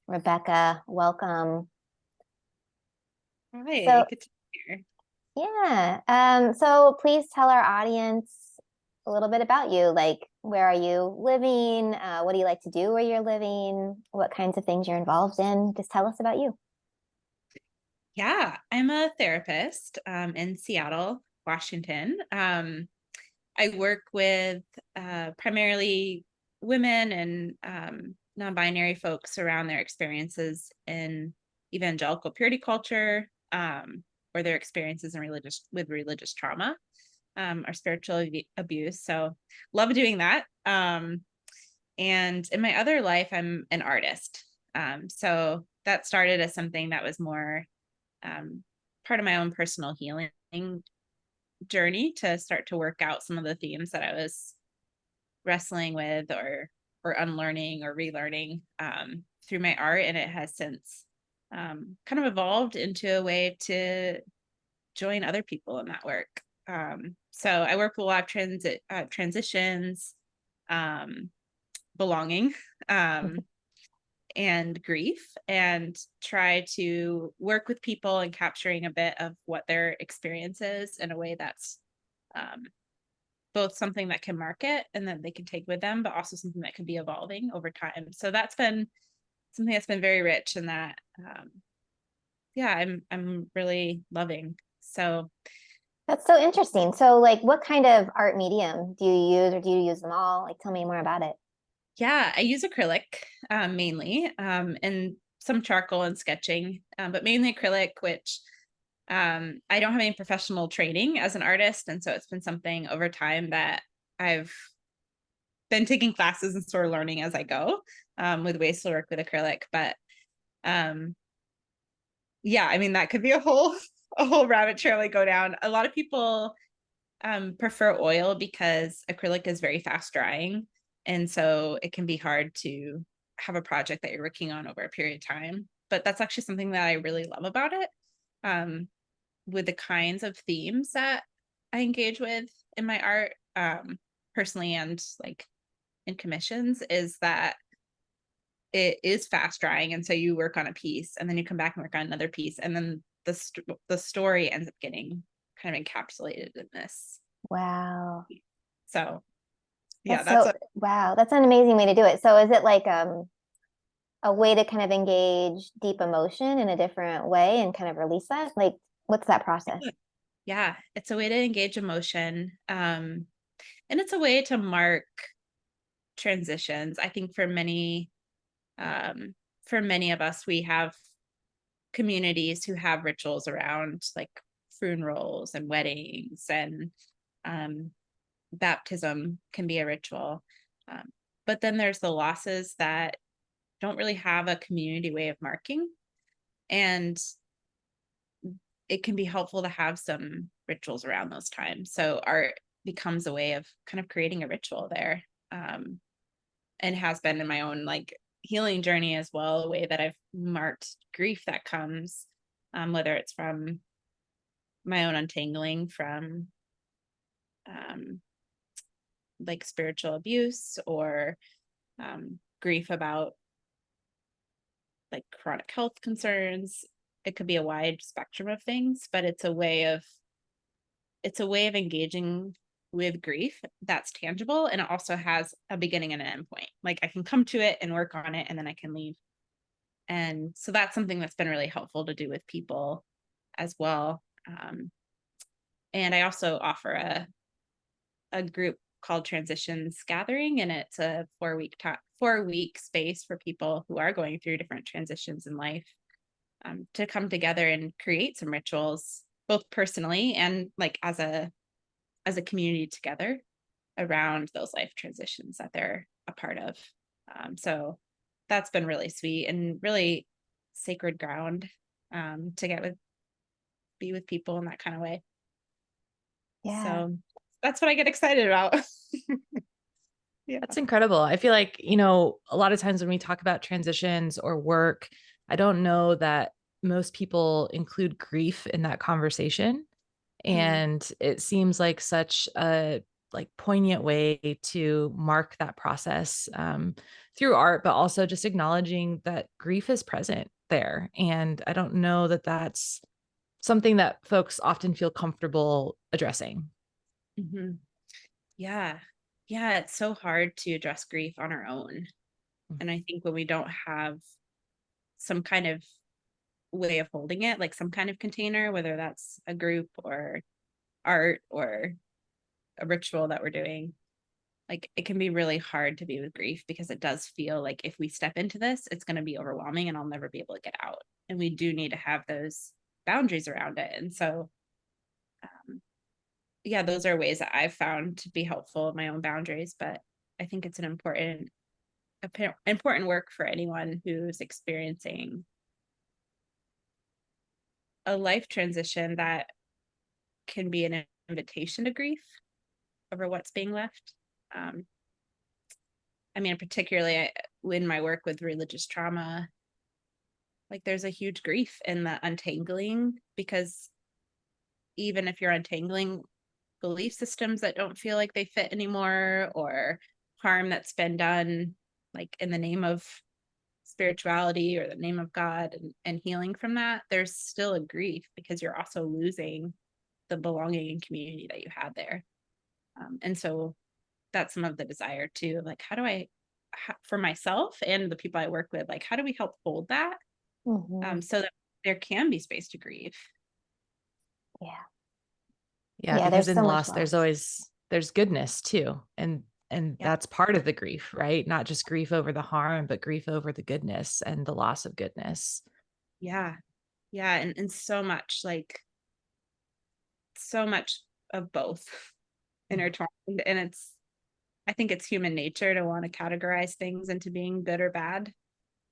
Rebekah, welcome. Hi, So, good to be here. yeah. So please tell our audience a little bit about you. Like, where are you living? What do you like to do where you're living? What kinds of things you're involved in? Just tell us about you. Yeah, I'm a therapist in Seattle, Washington. I work with primarily women and non-binary folks around their experiences in evangelical purity culture, or their experiences in religious trauma, or spiritual abuse. So love doing that. And in my other life, I'm an artist. So that started as something that was more um, part of my own personal healing journey to start to work out some of the themes that I was wrestling with or unlearning or relearning through my art, and it has since kind of evolved into a way to join other people in that work. So I work with a lot of transitions, um, belonging, um, and grief, and try to work with people and capturing a bit of what their experience is in a way that's um, both something that can mark it and that they can take with them, but also something that can be evolving over time. So that's been something that's been very rich, and that yeah, I'm really loving. So That's so interesting. So, like, what kind of art medium do you use, or do you use them all? Like, tell me more about it. yeah, I use acrylic mainly, and some charcoal and sketching, but mainly acrylic, which I don't have any professional training as an artist. And so it's been something over time that I've been taking classes and sort of learning as I go, with ways to work with acrylic. But um, yeah, I mean, that could be a whole a whole rabbit trail I go down. A lot of people prefer oil because acrylic is very fast drying. And so it can be hard to have a project that you're working on over a period of time. But that's actually something that I really love about it. Um, with the kinds of themes that I engage with in my art, personally and like in commissions, is that it is fast drying. And so you work on a piece and then you come back and work on another piece. And then the story ends up getting kind of encapsulated in this. Wow. So yeah, That's that's so, a wow. That's an amazing way to do it. So, is it like a way to kind of engage deep emotion in a different way and kind of release that? Like, what's that process? yeah, it's a way to engage emotion. And it's a way to mark transitions. I think um, for many of us, we have communities who have rituals around like funerals and weddings, and um, baptism can be a ritual. Um, but then there's the losses that don't really have a community way of marking. And it can be helpful to have some rituals around those times. So art becomes a way of kind of creating a ritual there. And has been in my own like healing journey as well, a way that I've marked grief that comes, whether it's from my own untangling from um, like spiritual abuse, or grief about like chronic health concerns. It could be a wide spectrum of things, but it's a way of engaging with grief that's tangible, and it also has a beginning and an end point. Like I can come to it and work on it and then I can leave. And so that's something that's been really helpful to do with people as well. And I also offer a group called Transitions Gathering, and it's a 4-week space for people who are going through different transitions in life, to come together and create some rituals, both personally and like as a community together around those life transitions that they're a part of. So that's been really sweet and really sacred ground, to be with people in that kind of way. Yeah. So that's what I get excited about. Yeah. That's incredible. I feel like, a lot of times when we talk about transitions or work, I don't know that most people include grief in that conversation. Mm. And it seems like such a like poignant way to mark that process through art, but also just acknowledging that grief is present there. And I don't know that that's something that folks often feel comfortable addressing. Mm-hmm. Yeah. Yeah. It's so hard to address grief on our own. And I think when we don't have some kind of way of holding it, like some kind of container, whether that's a group or art or a ritual that we're doing, like it can be really hard to be with grief because it does feel like if we step into this, it's going to be overwhelming and I'll never be able to get out. And we do need to have those boundaries around it. And so, yeah, those are ways that I've found to be helpful in my own boundaries. But I think it's an important work for anyone who's experiencing a life transition that can be an invitation to grief over what's being left. I mean, particularly in my work with religious trauma, like there's a huge grief in the untangling, because even if you're untangling belief systems that don't feel like they fit anymore, or harm that's been done, like in the name of spirituality or the name of God, and healing from that, there's still a grief because you're also losing the belonging and community that you had there. And so that's some of the desire too, like how do I, for myself and the people I work with, like how do we help hold that so that there can be space to grieve? Yeah. Yeah, Yeah, because there's in so much loss, loss. there's goodness too. And Yeah. that's part of the grief, right? Not just grief over the harm, but grief over the goodness and the loss of goodness. Yeah. Yeah. And so much, like so much of both intertwined. And I think it's human nature to want to categorize things into being good or bad.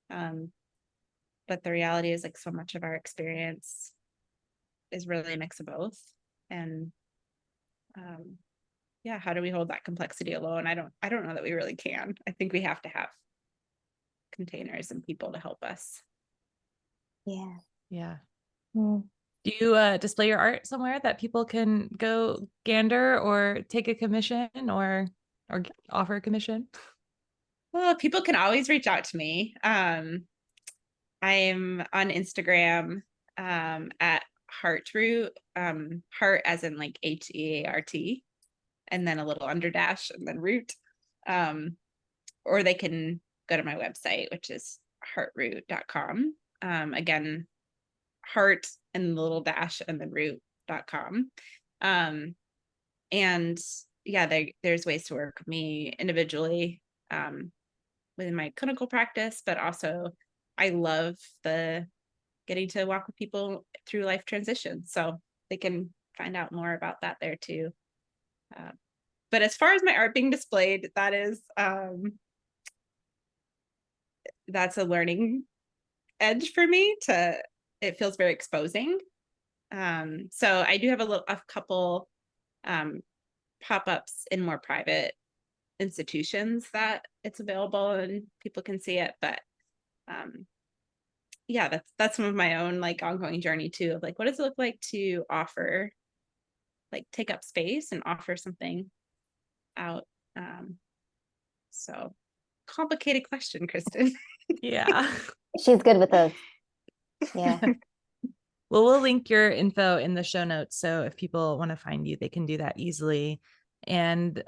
But the reality is like so much of our experience is really a mix of both. And yeah, how do we hold that complexity alone? I don't know that we really can. I think we have to have containers and people to help us. Yeah. Yeah. Mm. Do you display your art somewhere that people can go gander or take a commission or offer a commission? Well, people can always reach out to me. I'm on Instagram at Heartroot, heart as in like HEART, and then a little underdash and then root. Or they can go to my website, which is heartroot.com. Again, heart and the little dash and then root.com. And yeah, there's ways to work with me individually within my clinical practice, but also I love the getting to walk with people through life transitions. So they can find out more about that there too. But as far as my art being displayed, that's a learning edge for me. It feels very exposing. So I do have a couple pop-ups in more private institutions that it's available and people can see it. But yeah, that's some of my own like ongoing journey too, of like, what does it look like to offer, like take up space and offer something out. So complicated question, Kristen. Yeah. She's good with those. Yeah. Well, we'll link your info in the show notes. So if people want to find you, they can do that easily. And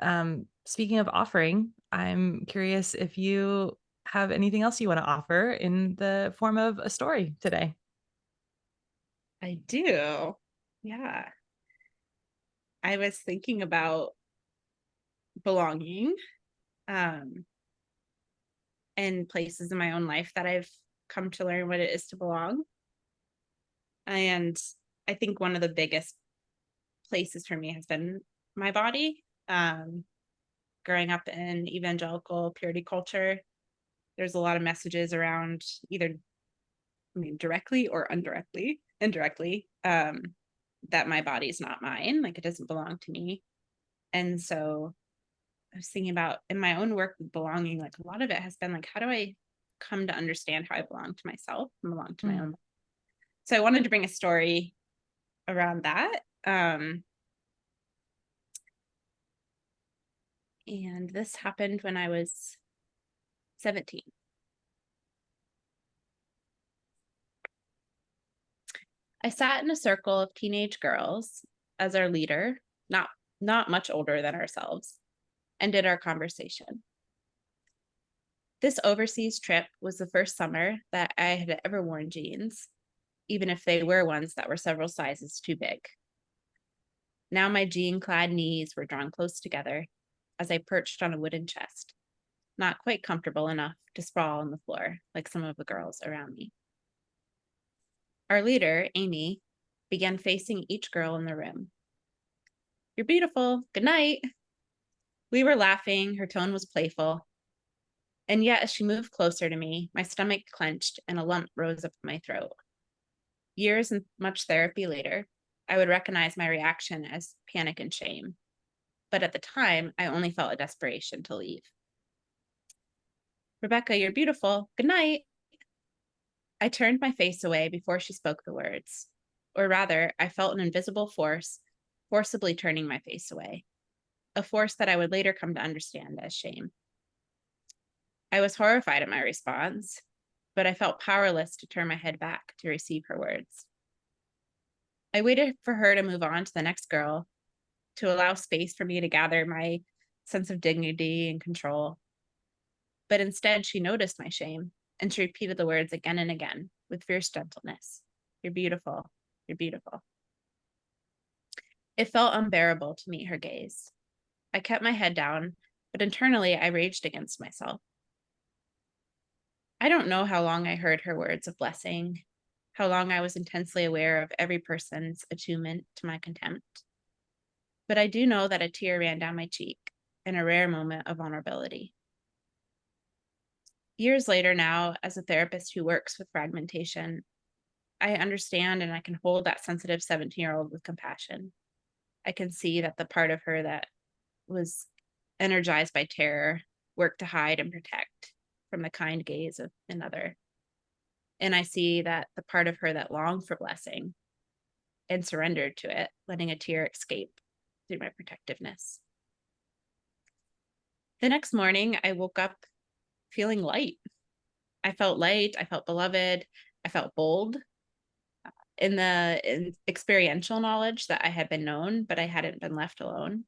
speaking of offering, I'm curious if you have anything else you want to offer in the form of a story today. I do. Yeah. I was thinking about belonging and places in my own life that I've come to learn what it is to belong. And I think one of the biggest places for me has been my body. Growing up in evangelical purity culture, there's a lot of messages around either, I mean, directly or indirectly, that my body is not mine, like it doesn't belong to me. And so I was thinking about in my own work with belonging, like a lot of it has been like, how do I come to understand how I belong to myself and belong to my own body? So I wanted to bring a story around that. And this happened when I was 17. I sat in a circle of teenage girls as our leader, not much older than ourselves, and did our conversation. This overseas trip was the first summer that I had ever worn jeans, even if they were ones that were several sizes too big. Now my jean-clad knees were drawn close together as I perched on a wooden chest, not quite comfortable enough to sprawl on the floor like some of the girls around me. Our leader, Amy, began facing each girl in the room. "You're beautiful. Good night." We were laughing. Her tone was playful. And yet, as she moved closer to me, my stomach clenched and a lump rose up my throat. Years and much therapy later, I would recognize my reaction as panic and shame. But at the time, I only felt a desperation to leave. "Rebekah, you're beautiful. Good night." I turned my face away before she spoke the words. Or rather, I felt an invisible force forcibly turning my face away, a force that I would later come to understand as shame. I was horrified at my response, but I felt powerless to turn my head back to receive her words. I waited for her to move on to the next girl, to allow space for me to gather my sense of dignity and control. But instead, she noticed my shame, and she repeated the words again and again with fierce gentleness. "You're beautiful. You're beautiful." It felt unbearable to meet her gaze. I kept my head down, but internally I raged against myself. I don't know how long I heard her words of blessing, how long I was intensely aware of every person's attunement to my contempt. But I do know that a tear ran down my cheek in a rare moment of vulnerability. Years later now, as a therapist who works with fragmentation, I understand and I can hold that sensitive 17-year-old with compassion. I can see that the part of her that was energized by terror worked to hide and protect from the kind gaze of another. And I see that the part of her that longed for blessing and surrendered to it, letting a tear escape through my protectiveness. The next morning, I woke up feeling light. I felt light, I felt beloved, I felt bold in experiential knowledge that I had been known, but I hadn't been left alone.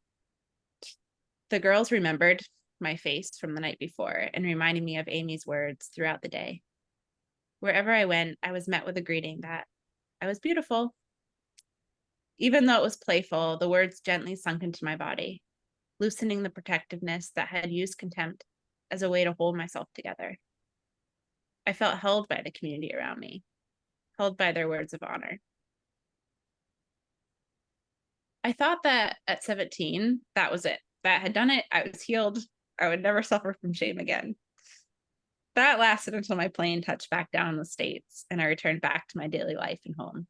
The girls remembered my face from the night before and reminded me of Amy's words throughout the day. Wherever I went, I was met with a greeting that I was beautiful. Even though it was playful, the words gently sunk into my body, loosening the protectiveness that had used contempt as a way to hold myself together. I felt held by the community around me, held by their words of honor. I thought that at 17, that was it. That had done it. I was healed. I would never suffer from shame again. That lasted until my plane touched back down in the States and I returned back to my daily life and home.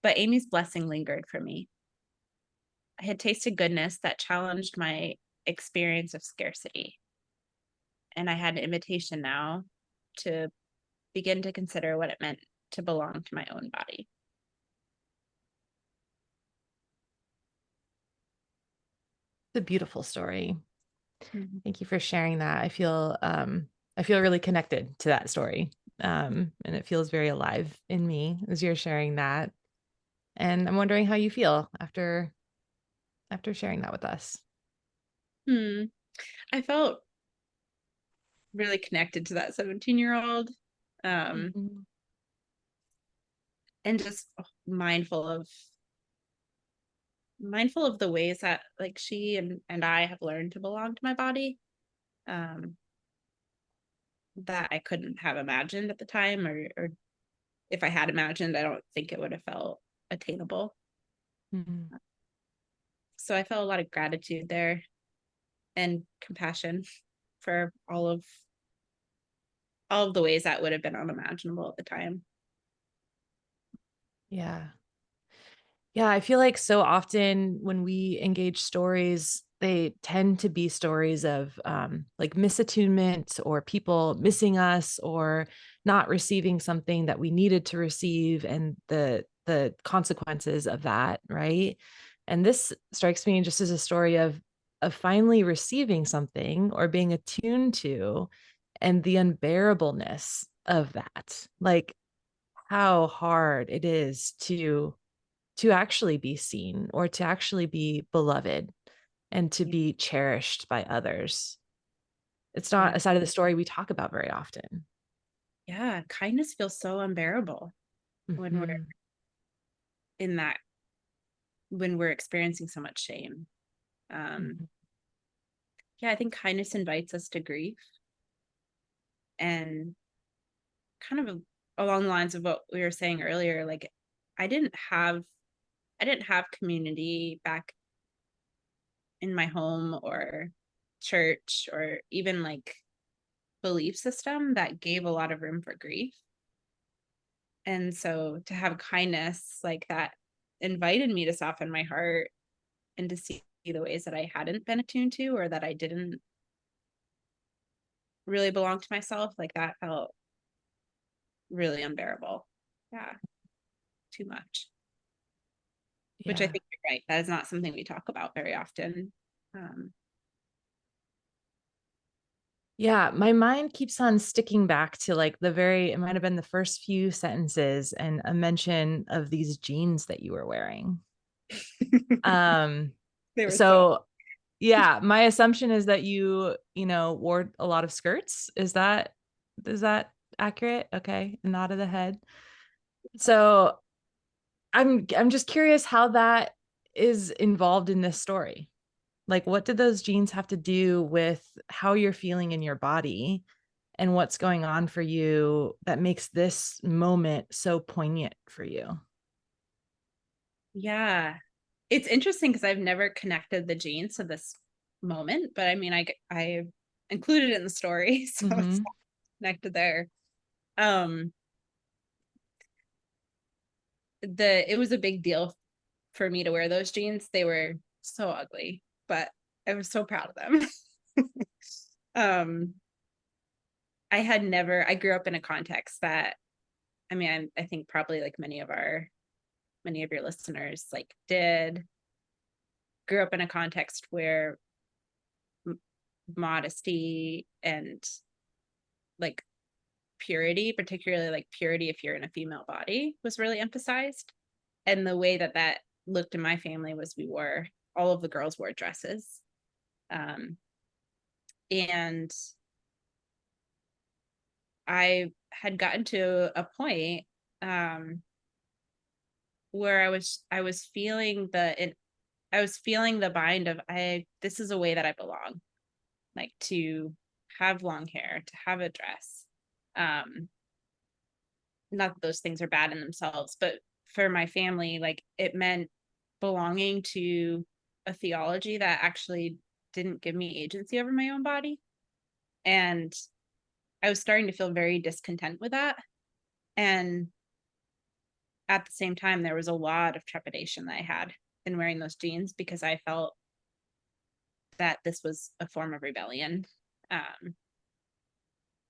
But Amy's blessing lingered for me. I had tasted goodness that challenged my experience of scarcity. And I had an invitation now to begin to consider what it meant to belong to my own body. It's a beautiful story. Mm-hmm. Thank you for sharing that. I feel really connected to that story. And it feels very alive in me as you're sharing that. And I'm wondering how you feel after sharing that with us. I felt really connected to that 17-year-old. And just mindful of the ways that like she and I have learned to belong to my body, that I couldn't have imagined at the time, or if I had imagined, I don't think it would have felt attainable. Mm-hmm. So I felt a lot of gratitude there and compassion for all of the ways that would have been unimaginable at the time. Yeah. Yeah, I feel like so often when we engage stories, they tend to be stories of like misattunement or people missing us or not receiving something that we needed to receive and the consequences of that, right? And this strikes me just as a story of of finally receiving something or being attuned to, and the unbearableness of that. Like how hard it is to actually be seen or to actually be beloved and to be cherished by others. It's not a side of the story we talk about very often. Yeah, kindness feels so unbearable when we're Mhm. in that, when we're experiencing so much shame. Mhm. Yeah, I think kindness invites us to grief, and kind of along the lines of what we were saying earlier, like I didn't have I didn't have community back in my home or church or even like belief system that gave a lot of room for grief. And so to have kindness like that invited me to soften my heart and to see the ways that I hadn't been attuned to, or that I didn't really belong to myself. Like that felt really unbearable. Yeah, too much. Which I Yeah. think you're right. That is not something we talk about very often. Um, Yeah, my mind keeps on sticking back to like it might have been the first few sentences and a mention of these jeans that you were wearing. Um, they were so so yeah, my assumption is that you wore a lot of skirts. Is that accurate? Okay, a nod of the head. So I'm just curious how that is involved in this story. Like, what did those genes have to do with how you're feeling in your body and what's going on for you that makes this moment so poignant for you? yeah. It's interesting because I've never connected the genes to this moment, but I mean, I included it in the story, so it's Mm-hmm. connected there. Um, it was a big deal for me to wear those jeans. They were so ugly, but I was so proud of them. um, I grew up in a context that, I mean, I think probably like many of your listeners like grew up in a context where modesty and like purity, particularly like purity if you're in a female body, was really emphasized. And the way that that looked in my family was all of the girls wore dresses. Um, and I had gotten to a point um, where I was feeling the bind of this is a way that I belong, like to have long hair, to have a dress. Um, Not that those things are bad in themselves, but for my family, like it meant belonging to a theology that actually didn't give me agency over my own body. And I was starting to feel very discontent with that. And at the same time, there was a lot of trepidation that I had in wearing those jeans because I felt that this was a form of rebellion,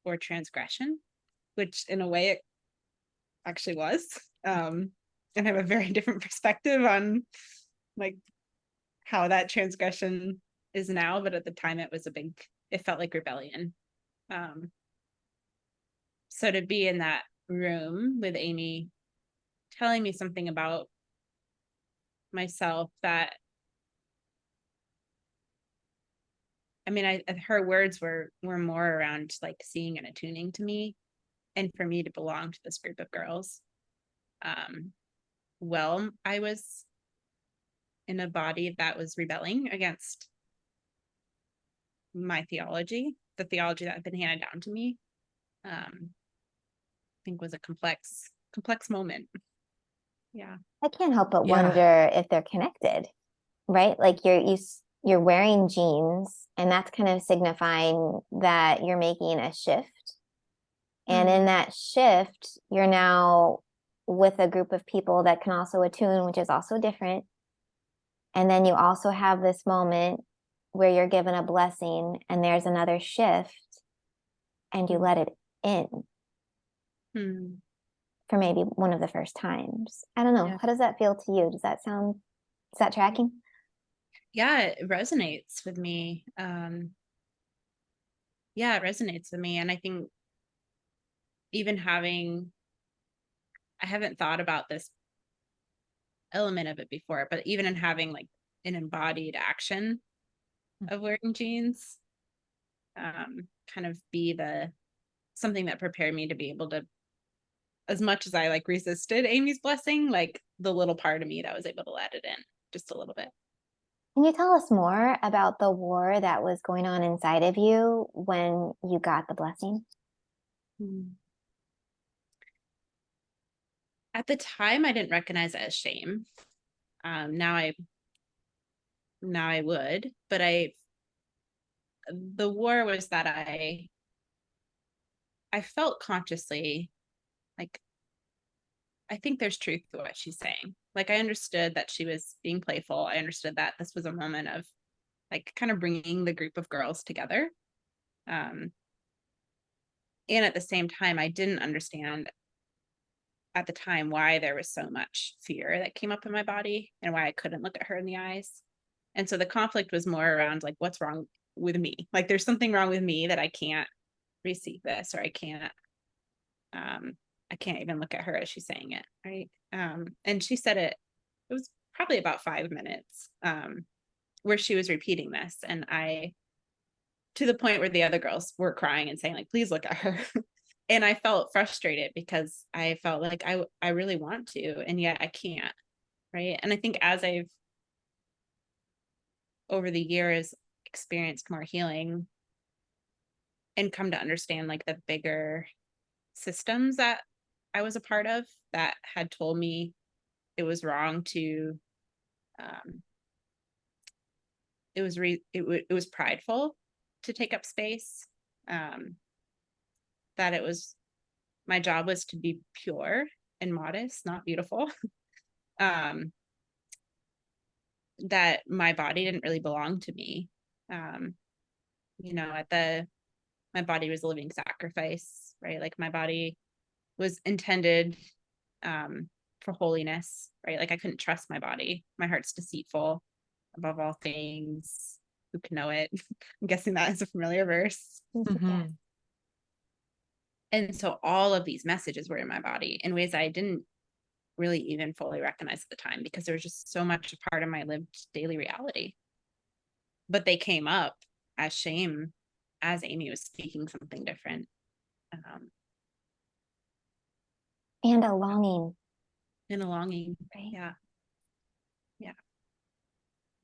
or transgression, which in a way it actually was. And I have a very different perspective on like how that transgression is now, but at the time it felt like rebellion. Um, so to be in that room with Amy telling me something about myself that, I mean, her words were more around like seeing and attuning to me and for me to belong to this group of girls. Well, I was in a body that was rebelling against my theology, the theology that had been handed down to me. I think was a complex moment. Yeah. I can't help but Yeah. wonder if they're connected, right? Like you're wearing jeans, and that's kind of signifying that you're making a shift. And in that shift, you're now with a group of people that can also attune, which is also different. And then you also have this moment where you're given a blessing and there's another shift and you let it in for maybe one of the first times. I don't know. Yeah. How does that feel to you? Is that tracking? Yeah, it resonates with me. Yeah, it resonates with me. And I think even I haven't thought about this element of it before, but even in having like an embodied action of wearing jeans, kind of be something that prepared me to be able to, as much as I like resisted Amy's blessing, like the little part of me that was able to let it in just a little bit. Can you tell us more about the war that was going on inside of you when you got the blessing? At the time, I didn't recognize it as shame. Now I would, but the war was that I felt consciously like, I think there's truth to what she's saying. Like, I understood that she was being playful. I understood that this was a moment of like kind of bringing the group of girls together. Um, and at the same time, I didn't understand at the time why there was so much fear that came up in my body and why I couldn't look at her in the eyes. And so the conflict was more around like, what's wrong with me? Like, there's something wrong with me that I can't receive this, or I can't even look at her as she's saying it, right? And she said it was probably about 5 minutes, where she was repeating this, and I, to the point where the other girls were crying and saying like, please look at her. And I felt frustrated because I felt like I really want to, and yet I can't, right? And I think as I've over the years experienced more healing and come to understand like the bigger systems that I was a part of that had told me it was wrong to, um, it was prideful to take up space, um, that it was my job was to be pure and modest, not beautiful. um, that my body didn't really belong to me. Um, my body was a living sacrifice, right? Like my body was intended, um, for holiness, right? Like I couldn't trust my body. My heart's deceitful above all things. Who can know it? I'm guessing that is a familiar verse. Mhm. And so all of these messages were in my body in ways I didn't really even fully recognize at the time because there was just so much a part of my lived daily reality. But they came up as shame as Amy was speaking something different. Um, And a longing, and a longing. right? Yeah. Yeah.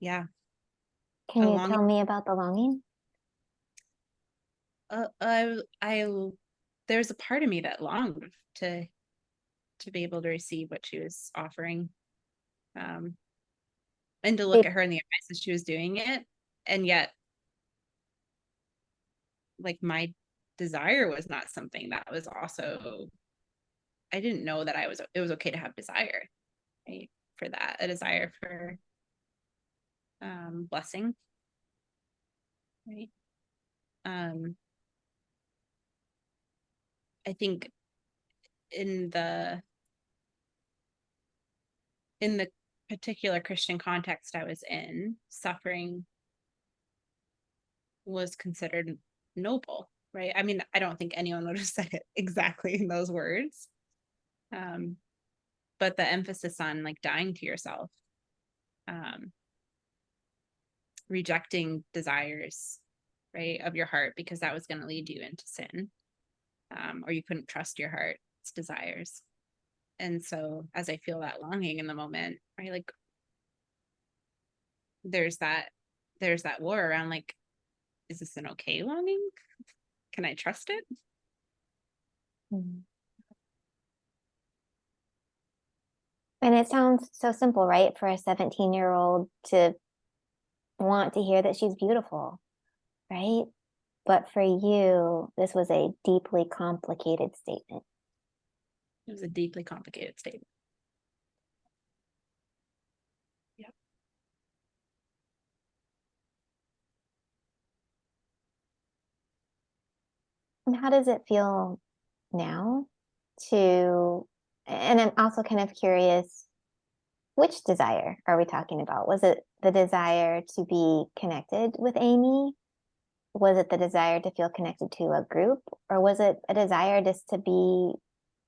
Yeah. Can A you longing. tell me about the longing? I there's a part of me that longed to be able to receive what she was offering, um, and to look Be- at her in the eyes as she was doing it, and yet like my desire was not something that was also, I didn't know that it was okay to have desire, right? For that, a desire for, blessing, right? um I think in the particular Christian context I was in, suffering was considered noble, right? I mean, I don't think anyone would have said it exactly in those words. Um, but the emphasis on like dying to yourself, um, rejecting desires, right, of your heart because that was going to lead you into sin, or you couldn't trust your heart's desires. And so as I feel that longing in the moment, right, like there's that war around like, is this an okay longing? Can I trust it? Mhm. And it sounds so simple, right? For a 17-year-old to want to hear that she's beautiful, right? But for you, this was a deeply complicated statement. It was a deeply complicated statement. Yeah. And how does it feel now to, and I'm also kind of curious, which desire are we talking about? Was it the desire to be connected with Amy? Was it the desire to feel connected to a group? Or was it a desire just to be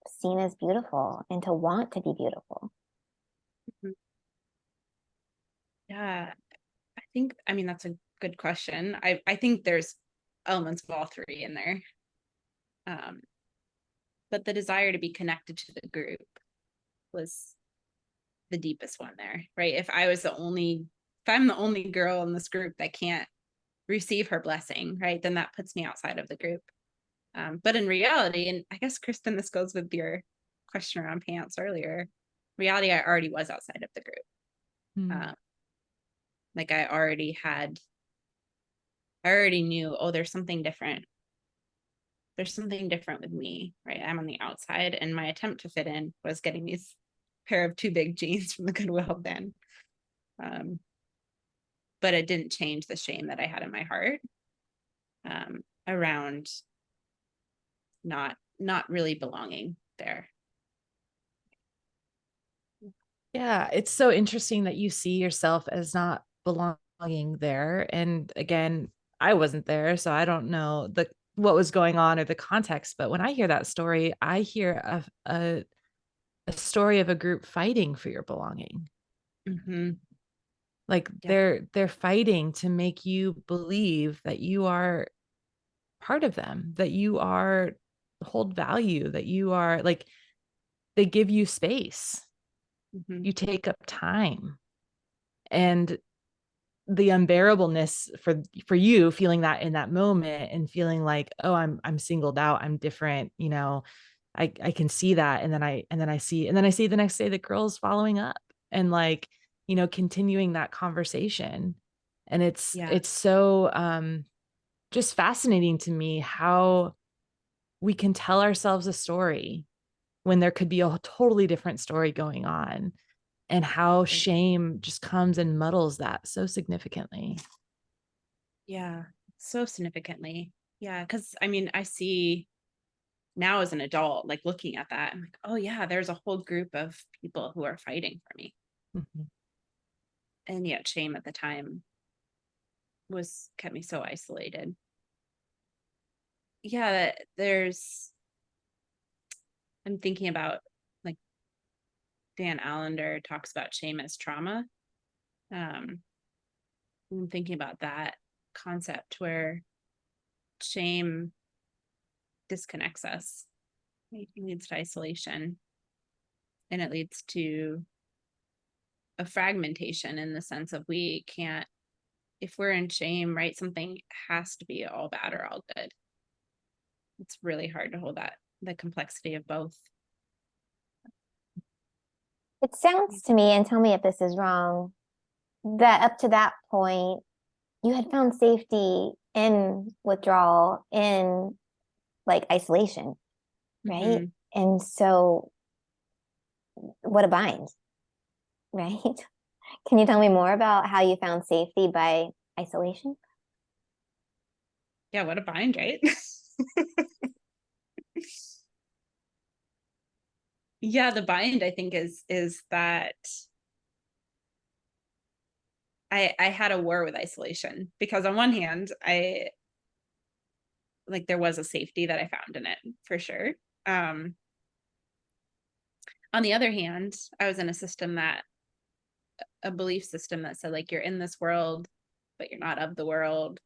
seen as beautiful and to want to be beautiful? Yeah, I mean, that's a good question. I think there's elements of all three in there. But the desire to be connected to the group was the deepest one there, right? If I'm the only girl in this group that can't receive her blessing, right, then that puts me outside of the group. But in reality, and I guess, Kristen, this goes with your question around pants earlier, reality, I already was outside of the group. Like I already knew, oh, there's something different. There's something different with me, right? I'm on the outside, and my attempt to fit in was getting these pair of too big jeans from the Goodwill bin. But it didn't change the shame that I had in my heart around not really belonging there. Yeah, it's so interesting that you see yourself as not belonging there. And again, I wasn't there, so I don't know what was going on or the context. But when I hear that story, I hear a story of a group fighting for your belonging. Mm-hmm. Like Yeah. they're fighting to make you believe that you are part of them, that you are hold value, that you are like, they give you space. Mm-hmm. You take up time. And the unbearableness for you feeling that in that moment and feeling like, oh, I'm singled out, I'm different, you know, I can see that. And then I see the next day the girl's following up and like, you know, continuing that conversation. And it's so just fascinating to me how we can tell ourselves a story when there could be a totally different story going on, and how shame just comes and muddles that so significantly. Yeah, so significantly. Yeah, because I mean, I see now as an adult, like looking at that, I'm like, oh yeah, there's a whole group of people who are fighting for me. Mm-hmm. And yet shame at the time kept me so isolated. Yeah, I'm thinking about, like, Dan Allender talks about shame as trauma. I'm thinking about that concept where shame disconnects us. It leads to isolation, and it leads to a fragmentation in the sense of we can't, if we're in shame, right, something has to be all bad or all good. It's really hard to hold the complexity of both. It sounds to me, and tell me if this is wrong, that up to that point, you had found safety in withdrawal, in like isolation, right? Mm-hmm. And so, what a bind, right? Can you tell me more about how you found safety by isolation? Yeah, what a bind, right? Yeah, the bind, I think, is that I had a war with isolation, because on one hand, there was a safety that I found in it for sure. On the other hand, I was in a belief system that said, like, you're in this world, but you're not of the world.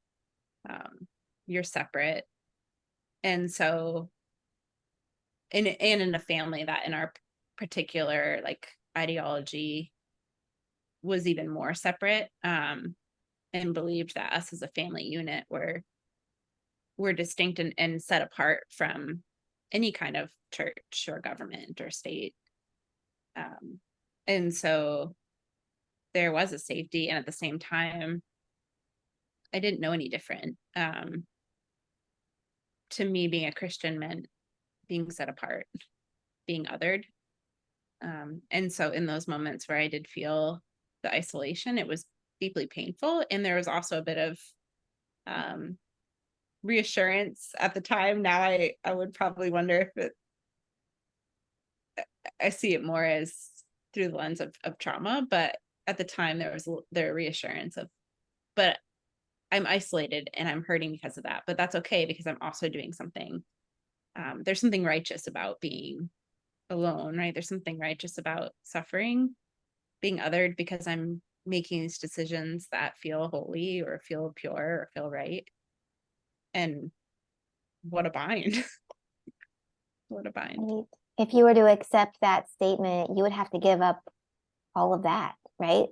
You're separate. And so, and in a family that in our particular like ideology was even more separate, and believed that us as a family unit were distinct and set apart from any kind of church or government or state. And so there was a safety, and at the same time, I didn't know any different. To me, being a Christian meant being set apart, being othered. And so in those moments where I did feel the isolation, it was deeply painful. And there was also a bit of reassurance at the time. Now I would probably wonder if I see it more as through the lens of trauma, but at the time there was the reassurance of, but I'm isolated and I'm hurting because of that, but that's okay because I'm also doing something. There's something righteous about being alone, right? There's something righteous about suffering, being othered, because I'm making these decisions that feel holy or feel pure or feel right. And what a bind. What a bind. Right. If you were to accept that statement, you would have to give up all of that, right?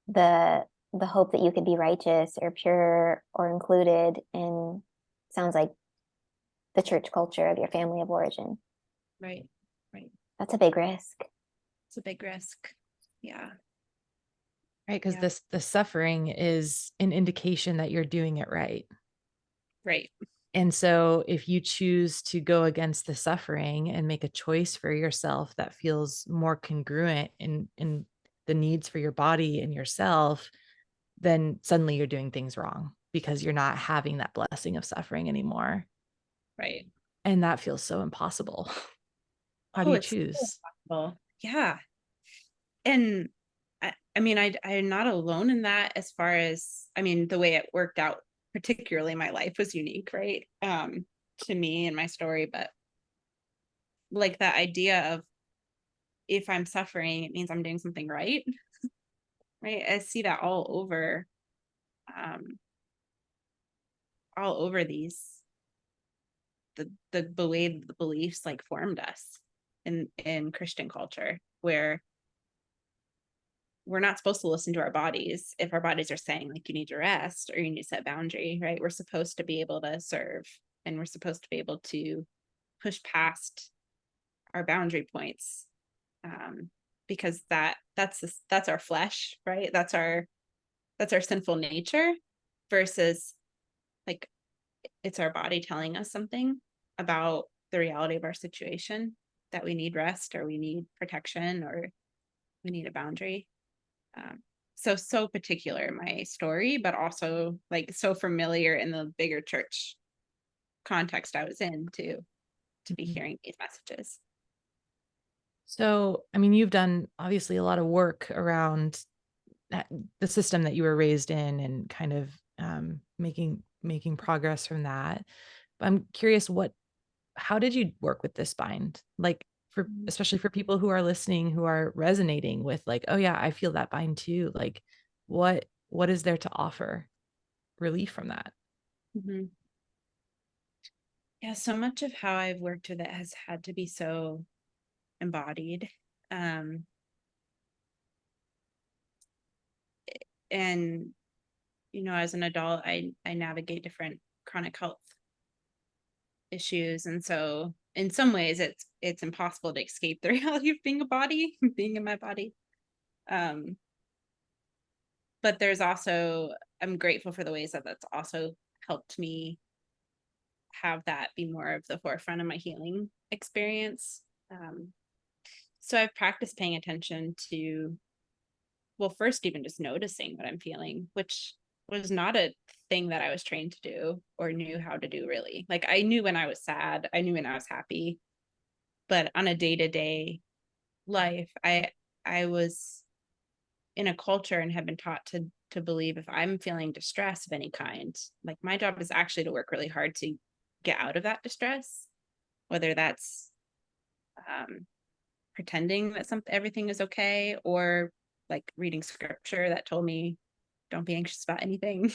The hope that you could be righteous or pure or included in, sounds like, the church culture of your family of origin. Right. Right. That's a big risk. It's a big risk. Yeah. Right. Because Yeah. the suffering is an indication that you're doing it right. Right. And so if you choose to go against the suffering and make a choice for yourself that feels more congruent in the needs for your body and yourself, then suddenly you're doing things wrong because you're not having that blessing of suffering anymore. Right. And that feels so impossible. How do you It's so choose? impossible. Yeah. And I mean, I'm not alone in that, as far as, I mean, the way it worked out, particularly my life was unique, right? To me and my story, but like that idea of, if I'm suffering, it means I'm doing something right. Right. I see that um, all over these, the way the beliefs like formed us in Christian culture, where we're not supposed to listen to our bodies if our bodies are saying like, you need to rest or you need to set boundary, right? We're supposed to be able to serve, and we're supposed to be able to push past our boundary points, because that's our flesh, right? That's our sinful nature, versus like, it's our body telling us something about the reality of our situation, that we need rest or we need protection or we need a boundary. So particular in my story, but also like so familiar in the bigger church context I was in to be hearing these messages. So, I mean, you've done obviously a lot of work around the system that you were raised in and kind of making progress from that. But I'm curious, how did you work with this bind? Like, for especially for people who are listening, who are resonating with like, oh yeah, I feel that bind too. Like, what is there to offer relief from that? Mm-hmm. Yeah, so much of how I've worked with it has had to be so embodied. And as an adult, I navigate different chronic health issues, and so in some ways it's impossible to escape the reality of being a body, being in my body. But there's also, I'm grateful for the ways that that's also helped me have that be more of the forefront of my healing experience. So I've practiced paying attention to, well, first even just noticing what I'm feeling, which was not a thing that I was trained to do or knew how to do, really. Like, I knew when I was sad, I knew when I was happy, but on a day-to-day life, I was in a culture and have been taught to believe, if I'm feeling distress of any kind, like, my job is actually to work really hard to get out of that distress, whether that's pretending that everything is okay, or like reading scripture that told me don't be anxious about anything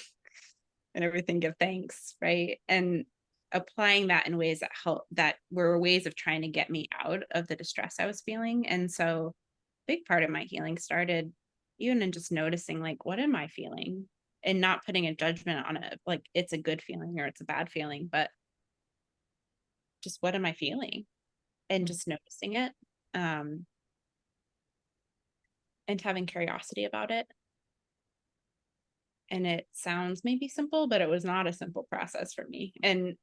and everything give thanks, right? And applying that in ways that help, that were ways of trying to get me out of the distress I was feeling. And so a big part of my healing started even in just noticing, like, what am I feeling, and not putting a judgment on it, like it's a good feeling or it's a bad feeling, but just, what am I feeling, and just noticing it, and having curiosity about it. And it sounds maybe simple, but it was not a simple process for me, and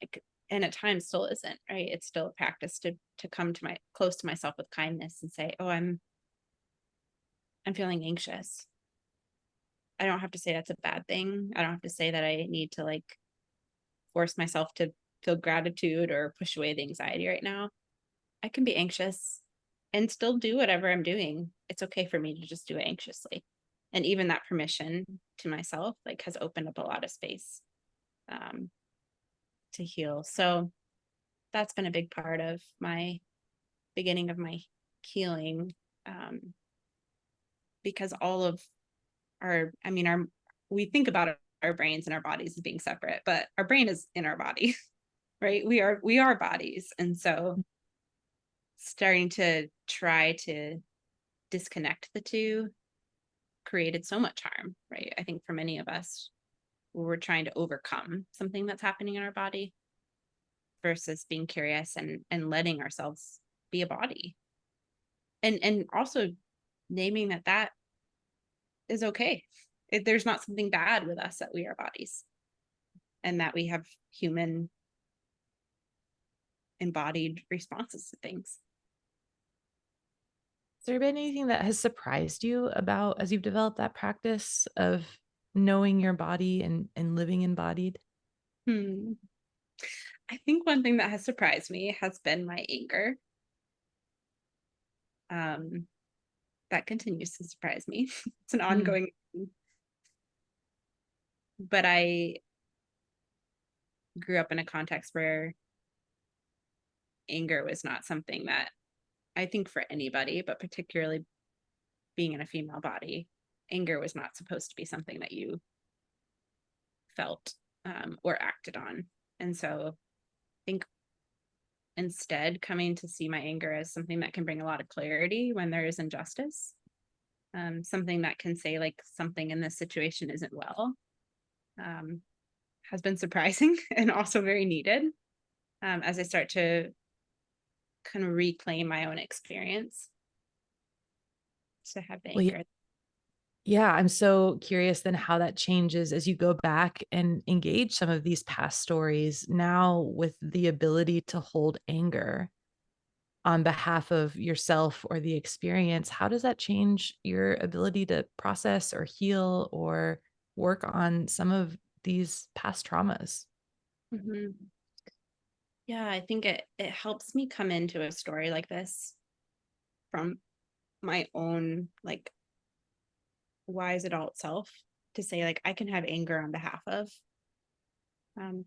at times still isn't, right? It's still a practice to come to close to myself with kindness and say, oh, I'm feeling anxious. I don't have to say that's a bad thing. I don't have to say that I need to like force myself to feel gratitude or push away the anxiety right now. I can be anxious and still do whatever I'm doing. It's okay for me to just do it anxiously. And even that permission to myself like has opened up a lot of space to heal. So that's been a big part of my beginning of my healing, because all of our, I mean, we think about our brains and our bodies as being separate, but our brain is in our body, right? We are bodies. And so starting to try to disconnect the two created so much harm, right? I think for many of us, we're trying to overcome something that's happening in our body versus being curious and letting ourselves be a body. And also naming that is okay. There's not something bad with us, that we are bodies and that we have human embodied responses to things. Has there been anything that has surprised you about as you've developed that practice of knowing your body and living embodied? I think one thing that has surprised me has been my anger. That continues to surprise me. It's an ongoing thing. But I grew up in a context where anger was not something that, I think for anybody, but particularly being in a female body, anger was not supposed to be something that you felt or acted on. And so I think instead coming to see my anger as something that can bring a lot of clarity when there is injustice, something that can say like something in this situation isn't well, has been surprising and also very needed, as I start to kind of reclaim my own experience to have the anger. Yeah, I'm so curious then how that changes as you go back and engage some of these past stories now with the ability to hold anger on behalf of yourself or the experience. How does that change your ability to process or heal or work on some of these past traumas? Mm-hmm. Yeah, I think it helps me come into a story like this from my own like wise adult self, to say like I can have anger on behalf of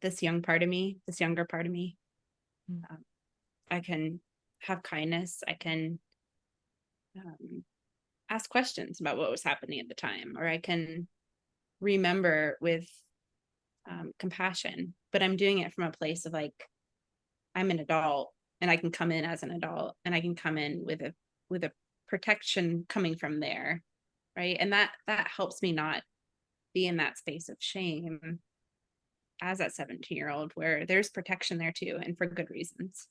this young part of me, this younger part of me. I can have kindness. I can ask questions about what was happening at the time, or I can remember with compassion. But I'm doing it from a place of like, I'm an adult and I can come in as an adult, and I can come in with a protection coming from there, right? And that helps me not be in that space of shame as that 17-year-old, where there's protection there too, and for good reasons.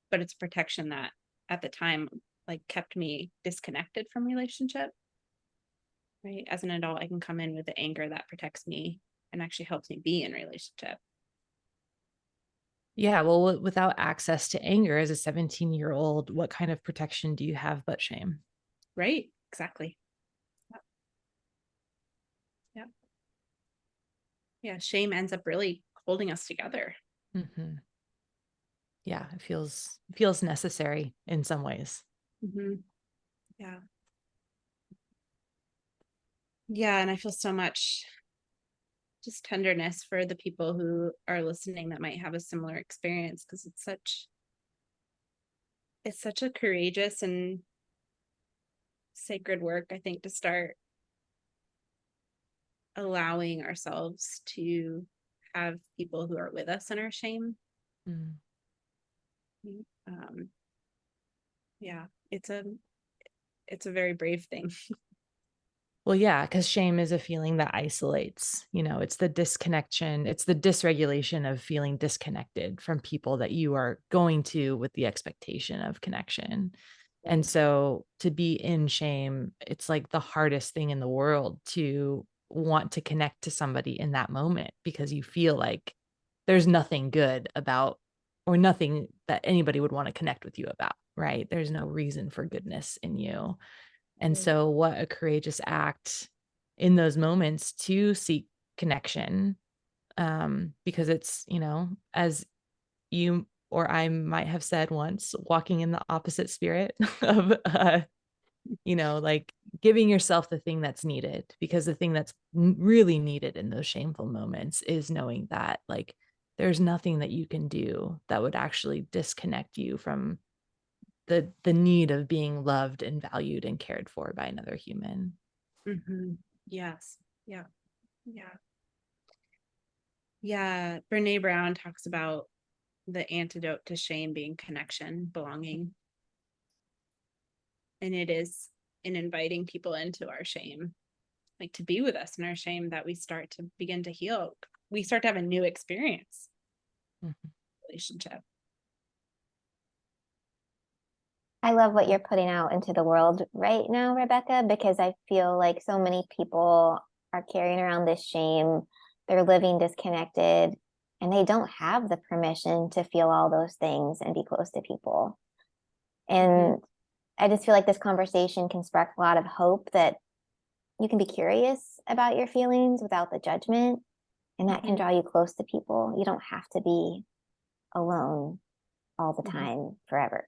But it's protection that at the time like kept me disconnected from relationship, right? As an adult, I can come in with the anger that protects me and actually helps me be in relationship. Yeah, well, without access to anger as a 17-year-old, what kind of protection do you have but shame? Right, exactly. Yeah. Yeah, shame ends up really holding us together. Mm-hmm. Yeah, it feels necessary in some ways. Mm-hmm. Yeah. Yeah, and I feel so much just tenderness for the people who are listening that might have a similar experience, because it's such a courageous and sacred work, I think, to start allowing ourselves to have people who are with us in our shame. Mm. Yeah, it's a very brave thing. Well, yeah, because shame is a feeling that isolates. It's the disconnection, it's the dysregulation of feeling disconnected from people that you are going to with the expectation of connection. And so to be in shame, it's like the hardest thing in the world to want to connect to somebody in that moment, because you feel like there's nothing good about, or nothing that anybody would want to connect with you about, right? There's no reason for goodness in you. And so what a courageous act in those moments to seek connection, because it's, as you or I might have said once, walking in the opposite spirit of, like giving yourself the thing that's needed, because the thing that's really needed in those shameful moments is knowing that like there's nothing that you can do that would actually disconnect you from the need of being loved and valued and cared for by another human. Mm-hmm. Yes. Yeah. Yeah. Yeah. Brene Brown talks about the antidote to shame being connection, belonging. And it is in inviting people into our shame, like to be with us in our shame, that we start to begin to heal. We start to have a new experience, relationship. I love what you're putting out into the world right now, Rebekah, because I feel like so many people are carrying around this shame. They're living disconnected and they don't have the permission to feel all those things and be close to people. And I just feel like this conversation can spark a lot of hope that you can be curious about your feelings without the judgment, and that can draw you close to people. You don't have to be alone all the time forever.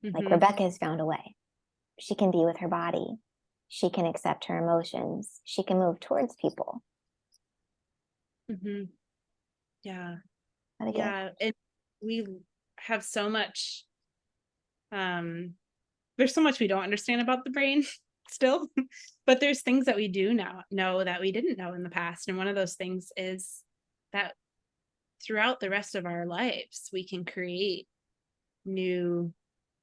Like Rebekah has found a way. She can be with her body. She can accept her emotions. She can move towards people. Yeah. What a gift. Yeah. We have so much, there's so much we don't understand about the brain still, but there's things that we do now know that we didn't know in the past. And one of those things is that throughout the rest of our lives, we can create new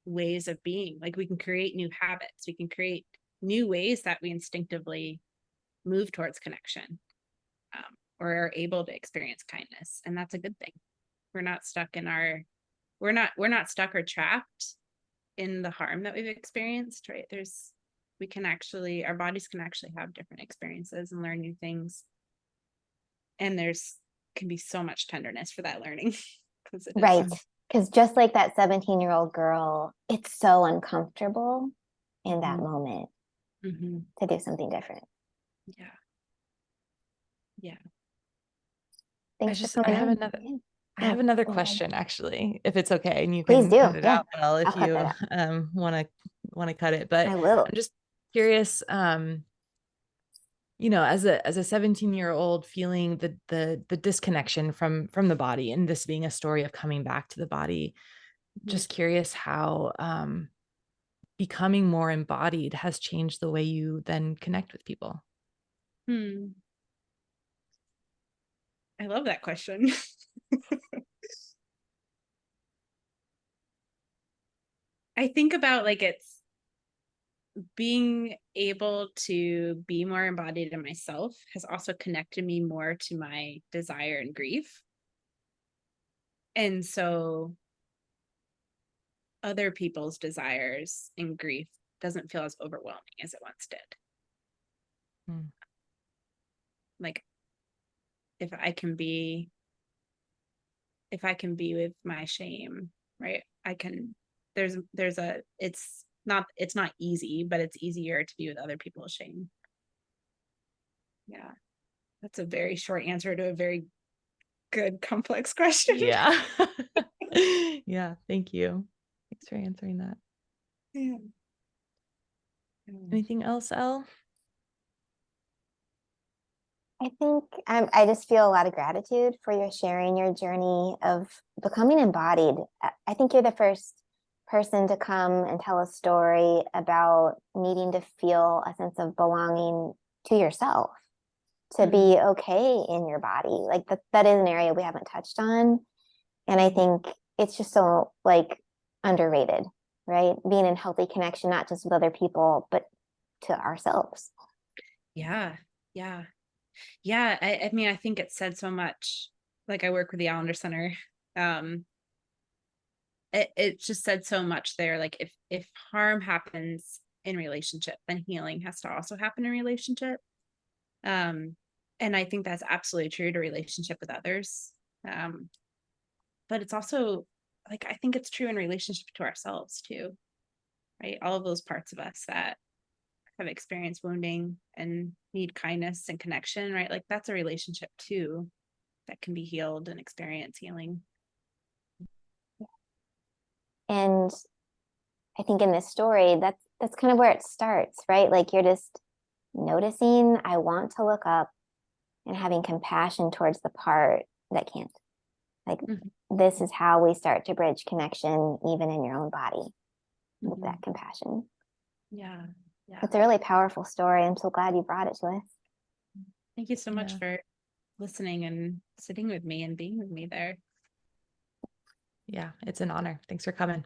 ways of being. Like we can create new habits. We can create new ways that we instinctively move towards connection, or are able to experience kindness. And that's a good thing. We're not stuck in we're not stuck or trapped in the harm that we've experienced, right? Our bodies can actually have different experiences and learn new things. And can be so much tenderness for that learning. Right. Because just like that 17-year-old girl, it's so uncomfortable in that moment to do something different. Yeah. Yeah. Thanks I have another question, actually, if it's okay, and you Please can do. cut it out, well, if I'll cut you that out. want to cut it. But I will. I'm just curious, as a 17-year-old feeling the disconnection from the body, and this being a story of coming back to the body, just curious how becoming more embodied has changed the way you then connect with people. I love that question. I think about it's being able to be more embodied in myself has also connected me more to my desire and grief. And so other people's desires and grief doesn't feel as overwhelming as it once did. Like if I can be with my shame, right? It's not easy, but it's easier to be with other people's shame. Yeah. That's a very short answer to a very good, complex question. Yeah. Yeah. Thank you. Thanks for answering that. Yeah. Anything else, Elle? I think I just feel a lot of gratitude for your sharing your journey of becoming embodied. I think you're the first person to come and tell a story about needing to feel a sense of belonging to yourself, to be okay in your body. Like that is an area we haven't touched on. And I think it's just so underrated, right? Being in healthy connection, not just with other people, but to ourselves. Yeah. Yeah. Yeah. I mean, I think it said so much. I work with the Allender Center. It just said so much there. If harm happens in relationship, then healing has to also happen in relationship. And I think that's absolutely true to relationship with others. But it's also I think it's true in relationship to ourselves too, right? All of those parts of us that have experienced wounding and need kindness and connection, right? That's a relationship too that can be healed and experience healing. And I think in this story, that's kind of where it starts, right? Like you're just noticing, I want to look up, and having compassion towards the part that can't. Like this is how we start to bridge connection, even in your own body, with that compassion. Yeah. Yeah. It's a really powerful story. I'm so glad you brought it to us. Thank you so much Yeah. for listening and sitting with me and being with me there. Yeah, it's an honor. Thanks for coming.